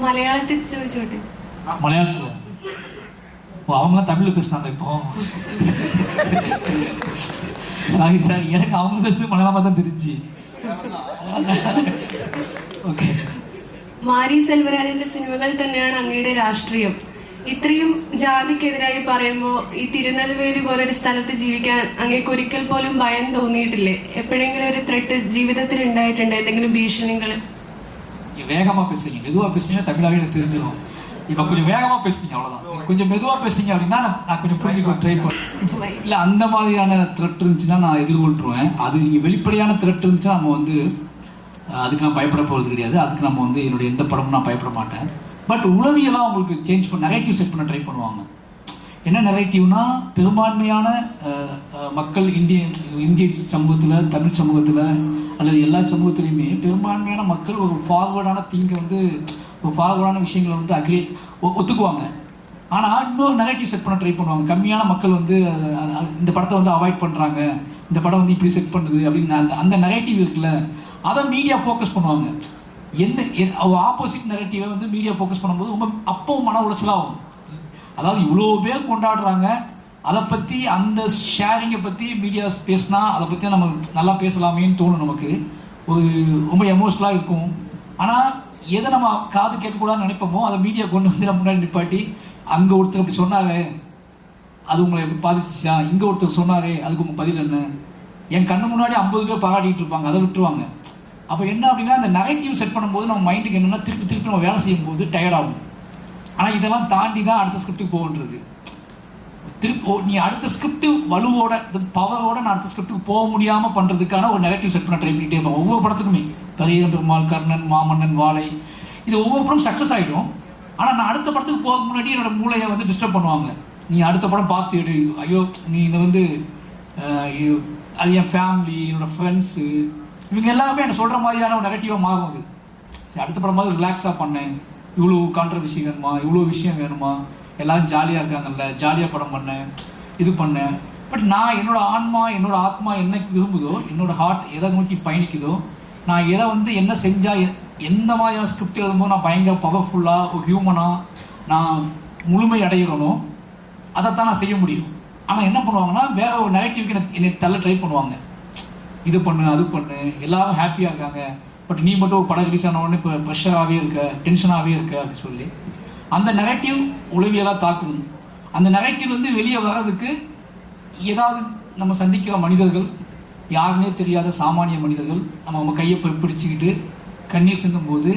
മലയാളത്തിൽ ചോദിച്ചോട്ടെ. மலையாளத்தில் அவங்களாம் தமிழில் பேசினாங்க. இப்போ சாரி சார், எனக்கு அவங்க பேசுறது மலையாளமாக தான் தெரிஞ்சு. ഓക്കെ. മാരി സെൽവരാജിന്റെ സിനിമകൾ തന്നെയാണ് അങ്ങയുടെ രാഷ്ട്രീയം. ഇത്രയും ജാതിക്കെതിരായി പറയുമ്പോൾ ഈ തിരുനെൽവേലി പോലൊരു സ്ഥലത്ത് ജീവിക്കാൻ അങ്ങേക്ക് ഒരിക്കൽ പോലും ഭയം തോന്നിയിട്ടില്ലേ? എപ്പോഴെങ്കിലും ഒരു ത്രെട്ട് ജീവിതത്തിൽ ഉണ്ടായിട്ടുണ്ട്, എന്തെങ്കിലും ഭീഷണികൾ? வேகமாக பேசுறீங்க, மெதுவாக பேசுனீங்கன்னா தமிழாவே எனக்கு தெரிஞ்சிடும். இப்போ கொஞ்சம் வேகமாக பேசுனீங்க, அவ்வளோதான். கொஞ்சம் மெதுவாக பேசுனீங்க அப்படின்னா நான் கொஞ்சம் புரிஞ்சுக்க ட்ரை பண்ணுறேன். இல்லை, அந்த மாதிரியான த்ரெட் இருந்துச்சுன்னா நான் எதிர்கொள்ட்டுருவேன். அது நீங்கள் வெளிப்படையான த்ரெட் இருந்துச்சுன்னா நம்ம வந்து அதுக்கு நான் பயப்பட போகிறது கிடையாது. அதுக்கு நம்ம வந்து என்னுடைய எந்த படமும் நான் பயப்பட மாட்டேன். பட் உளவியெல்லாம் அவங்களுக்கு சேஞ்ச் பண்ண நெரேட்டிவ் செட் பண்ண ட்ரை பண்ணுவாங்க. என்ன நெரேட்டிவ்னா, பெரும்பான்மையான மக்கள் இந்திய சமூகத்தில், தமிழ் சமூகத்தில் அல்லது எல்லா சமூகத்துலேயுமே பெரும்பான்மையான மக்கள் ஒரு ஃபார்வர்டான திங்கை வந்து, ஒரு ஃபார்வர்டான விஷயங்களை வந்து ஒத்துக்குவாங்க. ஆனால் இன்னொரு நெரேட்டிவ் செட் பண்ண ட்ரை பண்ணுவாங்க. கம்மியான மக்கள் வந்து இந்த படத்தை வந்து அவாய்ட் பண்ணுறாங்க, இந்த படம் வந்து இப்படி செட் பண்ணுது அப்படின்னு அந்த நெரேட்டிவ் இருக்குல்ல, அதை மீடியா ஃபோக்கஸ் பண்ணுவாங்க. ஆப்போசிட் நெரேட்டிவை வந்து மீடியா ஃபோக்கஸ் பண்ணும்போது ரொம்ப அப்பவும் மன உளைச்சலாகும். அதாவது இவ்வளோ பேர் கொண்டாடுறாங்க, அதை பற்றி அந்த ஷேரிங்கை பற்றி மீடியா பேசினா அதை பற்றி நம்ம நல்லா பேசலாமேன்னு தோணும். நமக்கு ஒரு ரொம்ப எமோஷ்னலாக இருக்கும். ஆனால் எதை நம்ம காது கேட்கக்கூடாதுன்னு நினைப்போமோ அதை மீடியா கொண்டு வந்து நம்ம முன்னாடி நிப்பாட்டி, அங்கே ஒருத்தர் அப்படி சொன்னாங்க, அது உங்களை எப்படி பாதிச்சிச்சா, இங்கே ஒருத்தர் சொன்னாரே அதுக்கு உங்கள் பதில் என்ன, என் கண்ணு முன்னாடி 50 பேர் பாராட்டிகிட்டு இருப்பாங்க, அதை விட்டுருவாங்க. அப்போ என்ன அப்படின்னா, அந்த நெரேட்டிவ் செட் பண்ணும்போது நம்ம மைண்டுக்கு என்னென்னா, திருப்பி நம்ம வேலை செய்யும்போது டயர்டாகும். ஆனால் இதெல்லாம் தாண்டி தான் அடுத்த ஸ்கிரிப்டுக்கு போகன்றது. நீ அடுத்த ஸ்கிரிப்ட் வலுவோட, பவரோட நான் அடுத்த ஸ்கிரிப்டுக்கு போக முடியாமல் பண்ணுறதுக்கான ஒரு நெரேட்டிவ் செட் பண்ண ட்ரை பண்ணிகிட்டே இருப்போம். ஒவ்வொரு படத்துக்குமே பெரிய பெருமாள், கர்ணன், மாமன்னன், வாழை, இது ஒவ்வொரு படம் சக்ஸஸ் ஆகிடும். ஆனால் நான் அடுத்த படத்துக்கு போக முன்னாடி என்னோட மூளையை வந்து டிஸ்டர்ப் பண்ணுவாங்க. நீ அடுத்த படம் பார்த்து எடு, ஐயோ நீ இதை வந்து அது என் ஃபேமிலி, என்னோடய ஃப்ரெண்ட்ஸு, இவங்க எல்லாமே என்ன சொல்கிற மாதிரியான ஒரு நெரேட்டிவாக மாறும். அது சரி, அடுத்த படமாவது ரிலாக்ஸாக பண்ணேன், இவ்வளோ கான்ட்ரவர்சி வேணுமா, இவ்வளோ விஷயம் வேணுமா, எல்லோரும் ஜாலியாக இருக்காங்கல்ல, ஜாலியாக படம் பண்ணேன், இது பண்ணேன். பட் நான் என்னோடய ஆன்மா, என்னோடய ஆத்மா என்ன விரும்புதோ, என்னோடய ஹார்ட் எதை நோக்கி பயணிக்குதோ, நான் எதை வந்து என்ன செஞ்சால், எந்த மாதிரியான ஸ்கிரிப்ட் எழுதும்போது நான் பயங்கர பவர்ஃபுல்லாக ஒரு ஹியூமனாக நான் முழுமை அடைகிறனோ அதைத்தான் நான் செய்ய முடியும். ஆனால் என்ன பண்ணுவாங்கன்னா, வேற ஒரு நெரேட்டிவ்க்கு என்னை தள்ள ட்ரை பண்ணுவாங்க. இது பண்ணு, அது பண்ணு, எல்லாரும் ஹாப்பியாக இருக்காங்க, பட் நீ மட்டும் ஒரு படம் ரிலீஸ் ஆன உடனே இப்போ ப்ரெஷராகவே இருக்க, டென்ஷனாகவே இருக்க அப்படின்னு சொல்லி அந்த நெரேட்டிவ் உளவியலாக தாக்கும். அந்த நெரேட்டிவ் வந்து வெளியே வர்றதுக்கு ஏதாவது நம்ம சந்திக்கிற மனிதர்கள், யாருன்னே தெரியாத சாமானிய மனிதர்கள் நம்ம கையை பிடிச்சிக்கிட்டு கண்ணீர் சிந்தும் போது